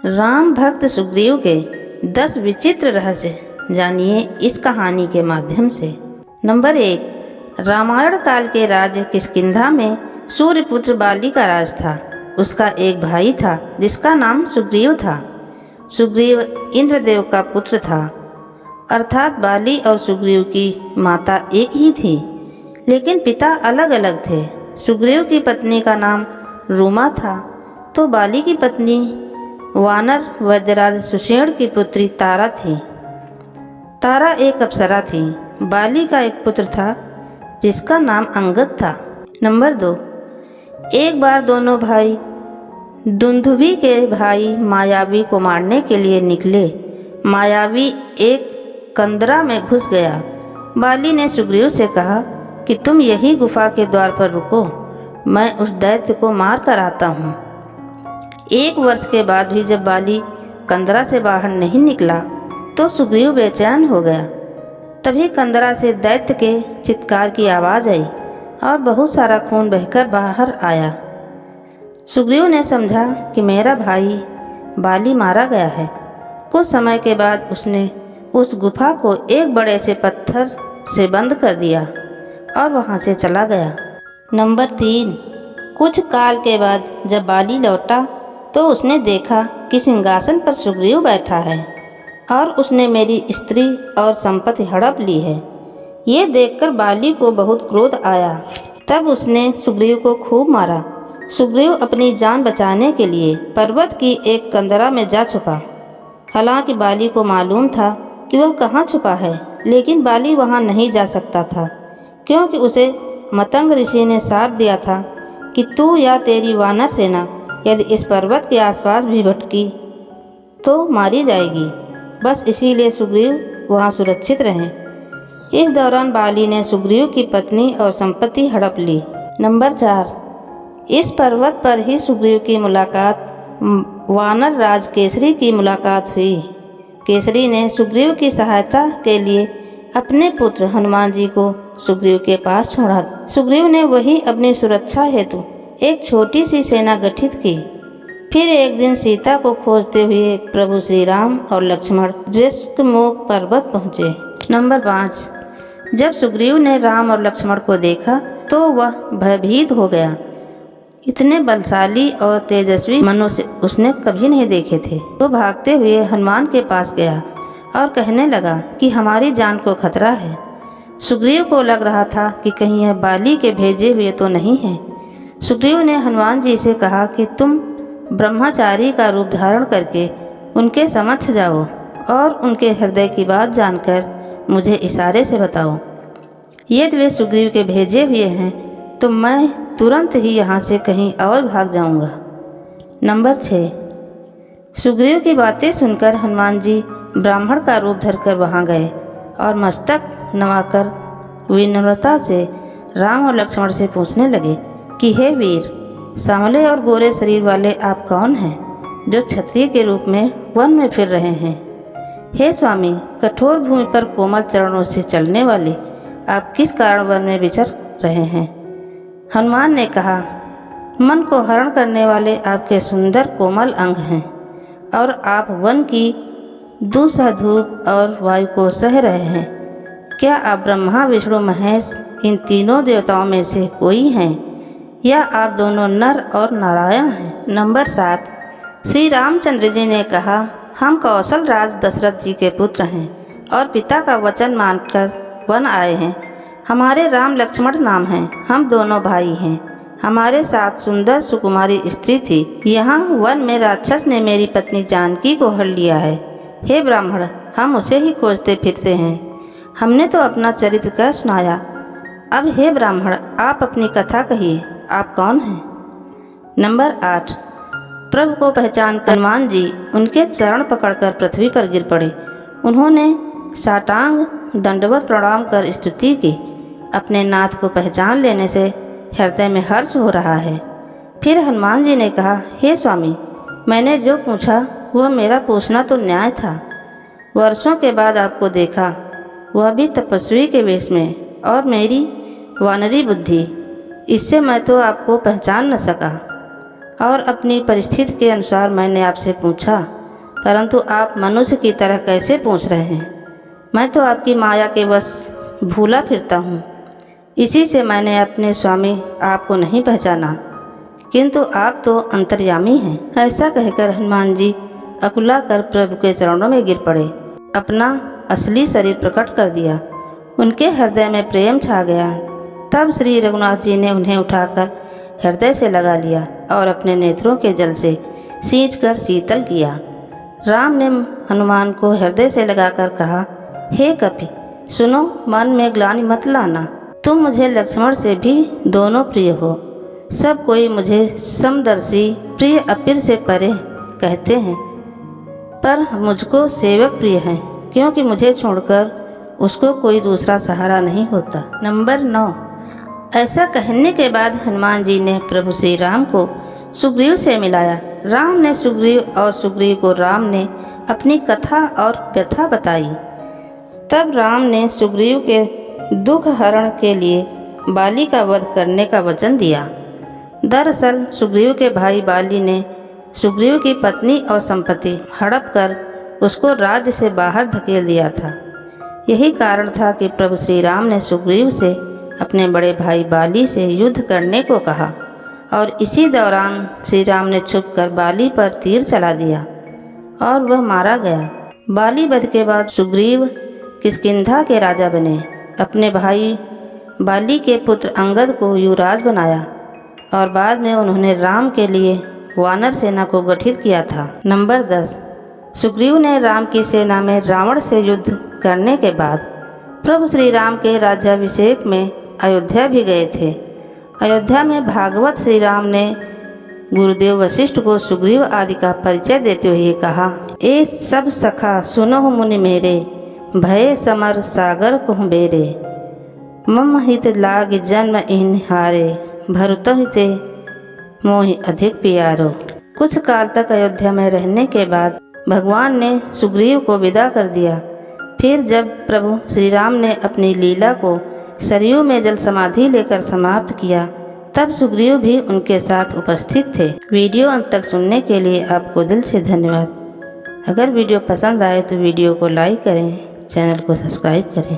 राम भक्त सुग्रीव के 10 विचित्र रहस्य जानिए इस कहानी के माध्यम से। नंबर 1। रामायण काल के राज्य किष्किंधा में सूर्यपुत्र बाली का राज था। उसका एक भाई था जिसका नाम सुग्रीव था। सुग्रीव इंद्रदेव का पुत्र था, अर्थात बाली और सुग्रीव की माता एक ही थी, लेकिन पिता अलग अलग थे। सुग्रीव की पत्नी का नाम रूमा था, तो बाली की पत्नी वानर वैद्यराज सुषेण की पुत्री तारा थी। तारा एक अप्सरा थी। बाली का एक पुत्र था जिसका नाम अंगद था। नंबर 2। एक बार दोनों भाई दुंदुभी के भाई मायावी को मारने के लिए निकले। मायावी एक कंदरा में घुस गया। बाली ने सुग्रीव से कहा कि तुम यही गुफा के द्वार पर रुको, मैं उस दैत्य को मार कर आता हूँ। 1 वर्ष के बाद भी जब बाली कंदरा से बाहर नहीं निकला तो सुग्रीव बेचैन हो गया। तभी कंदरा से दैत्य के चित्कार की आवाज़ आई और बहुत सारा खून बहकर बाहर आया। सुग्रीव ने समझा कि मेरा भाई बाली मारा गया है। कुछ समय के बाद उसने उस गुफा को एक बड़े से पत्थर से बंद कर दिया और वहाँ से चला गया। नंबर 3। कुछ काल के बाद जब बाली लौटा तो उसने देखा कि सिंहासन पर सुग्रीव बैठा है और उसने मेरी स्त्री और संपत्ति हड़प ली है। ये देखकर बाली को बहुत क्रोध आया। तब उसने सुग्रीव को खूब मारा। सुग्रीव अपनी जान बचाने के लिए पर्वत की एक कंदरा में जा छुपा। हालांकि बाली को मालूम था कि वह कहाँ छुपा है, लेकिन बाली वहाँ नहीं जा सकता था, क्योंकि उसे मतंग ऋषि ने शाप दिया था कि तू या तेरी वानर सेना यदि इस पर्वत के आसपास भी भटकी तो मारी जाएगी। बस इसीलिए सुग्रीव वहाँ सुरक्षित रहे। इस दौरान बाली ने सुग्रीव की पत्नी और संपत्ति हड़प ली। नंबर 4। इस पर्वत पर ही सुग्रीव की मुलाकात वानर राज केसरी की मुलाकात हुई। केसरी ने सुग्रीव की सहायता के लिए अपने पुत्र हनुमान जी को सुग्रीव के पास छोड़ा। सुग्रीव ने वही अपनी सुरक्षा हेतु एक छोटी सी सेना गठित की। फिर एक दिन सीता को खोजते हुए प्रभु श्री राम और लक्ष्मण दृष्टमुख पर्वत पहुँचे। नंबर 5। जब सुग्रीव ने राम और लक्ष्मण को देखा तो वह भयभीत हो गया। इतने बलशाली और तेजस्वी मनुष्य उसने कभी नहीं देखे थे। वो भागते हुए हनुमान के पास गया और कहने लगा कि हमारी जान को खतरा है। सुग्रीव को लग रहा था कि कहीं यह बाली के भेजे हुए तो नहीं है। सुग्रीव ने हनुमान जी से कहा कि तुम ब्रह्मचारी का रूप धारण करके उनके समक्ष जाओ और उनके हृदय की बात जानकर मुझे इशारे से बताओ। यदि वे सुग्रीव के भेजे हुए हैं तो मैं तुरंत ही यहाँ से कहीं और भाग जाऊँगा। नंबर 6। सुग्रीव की बातें सुनकर हनुमान जी ब्राह्मण का रूप धरकर वहाँ गए और मस्तक नवाकर विनम्रता से राम और लक्ष्मण से पूछने लगे कि हे वीर, सांवले और गोरे शरीर वाले आप कौन हैं जो क्षत्रिय के रूप में वन में फिर रहे हैं? हे स्वामी, कठोर भूमि पर कोमल चरणों से चलने वाले आप किस कारण वन में विचर रहे हैं? हनुमान ने कहा, मन को हरण करने वाले आपके सुंदर कोमल अंग हैं और आप वन की दूसरा धूप और वायु को सह रहे हैं। क्या आप ब्रह्मा विष्णु महेश इन तीनों देवताओं में से कोई हैं या आप दोनों नर और नारायण हैं? नंबर 7। श्री रामचंद्र जी ने कहा, हम कौशल राज दशरथ जी के पुत्र हैं और पिता का वचन मानकर वन आए हैं। हमारे राम लक्ष्मण नाम हैं। हम दोनों भाई हैं। हमारे साथ सुंदर सुकुमारी स्त्री थी। यहाँ वन में राक्षस ने मेरी पत्नी जानकी को हर लिया है। हे ब्राह्मण, हम उसे ही खोजते फिरते हैं। हमने तो अपना चरित्र कह सुनाया। अब हे ब्राह्मण, आप अपनी कथा कहिए, आप कौन हैं? नंबर 8। प्रभु को पहचान कर हनुमान जी उनके चरण पकड़कर पृथ्वी पर गिर पड़े। उन्होंने साष्टांग दंडवत प्रणाम कर स्तुति की। अपने नाथ को पहचान लेने से हृदय में हर्ष हो रहा है। फिर हनुमान जी ने कहा, हे स्वामी, मैंने जो पूछा वह मेरा पूछना तो न्याय था। वर्षों के बाद आपको देखा, वह भी तपस्वी के वेश में, और मेरी वानरी बुद्धि, इससे मैं तो आपको पहचान न सका। और अपनी परिस्थिति के अनुसार मैंने आपसे पूछा, परंतु आप मनुष्य की तरह कैसे पूछ रहे हैं? मैं तो आपकी माया के बस भूला फिरता हूँ। इसी से मैंने अपने स्वामी आपको नहीं पहचाना, किंतु आप तो अंतर्यामी हैं। ऐसा कहकर हनुमान जी अकुला कर प्रभु के चरणों में गिर पड़े, अपना असली शरीर प्रकट कर दिया। उनके हृदय में प्रेम छा गया। तब श्री रघुनाथ जी ने उन्हें उठाकर हृदय से लगा लिया और अपने नेत्रों के जल से सींचकर शीतल किया। राम ने हनुमान को हृदय से लगाकर कहा, हे कपि सुनो, मन में ग्लानि मत लाना। तुम मुझे लक्ष्मण से भी दोनों प्रिय हो। सब कोई मुझे समदर्शी प्रिय अपिर से परे कहते हैं, पर मुझको सेवक प्रिय है, क्योंकि मुझे छोड़कर उसको कोई दूसरा सहारा नहीं होता। नंबर 9। ऐसा कहने के बाद हनुमान जी ने प्रभु श्री राम को सुग्रीव से मिलाया। राम ने सुग्रीव और सुग्रीव को राम ने अपनी कथा और व्यथा बताई। तब राम ने सुग्रीव के दुख हरण के लिए बाली का वध करने का वचन दिया। दरअसल सुग्रीव के भाई बाली ने सुग्रीव की पत्नी और संपत्ति हड़प कर उसको राज्य से बाहर धकेल दिया था। यही कारण था कि प्रभु श्री राम ने सुग्रीव से अपने बड़े भाई बाली से युद्ध करने को कहा, और इसी दौरान श्री राम ने छुपकर बाली पर तीर चला दिया और वह मारा गया। बाली वध के बाद सुग्रीव किष्किंधा के राजा बने। अपने भाई बाली के पुत्र अंगद को युवराज बनाया और बाद में उन्होंने राम के लिए वानर सेना को गठित किया था। नंबर 10। सुग्रीव ने राम की सेना में रावण से युद्ध करने के बाद प्रभु श्री राम के राज्याभिषेक में अयोध्या भी गए थे। अयोध्या में भागवत श्री राम ने गुरुदेव वशिष्ठ को सुग्रीव आदि का परिचय देते हुए कहा, ए सब सखा सुनो मुनि मेरे, भय समर सागर कहूँ बेरे, मम हित लाग जन्म इन हारे, भरतु हिते मोहि अधिक प्यारो। कुछ काल तक अयोध्या में रहने के बाद भगवान ने सुग्रीव को विदा कर दिया। फिर जब प्रभु श्री राम ने अपनी लीला को सरयू में जल समाधि लेकर समाप्त किया, तब सुग्रीव भी उनके साथ उपस्थित थे। वीडियो अंत तक सुनने के लिए आपको दिल से धन्यवाद। अगर वीडियो पसंद आए तो वीडियो को लाइक करें, चैनल को सब्सक्राइब करें।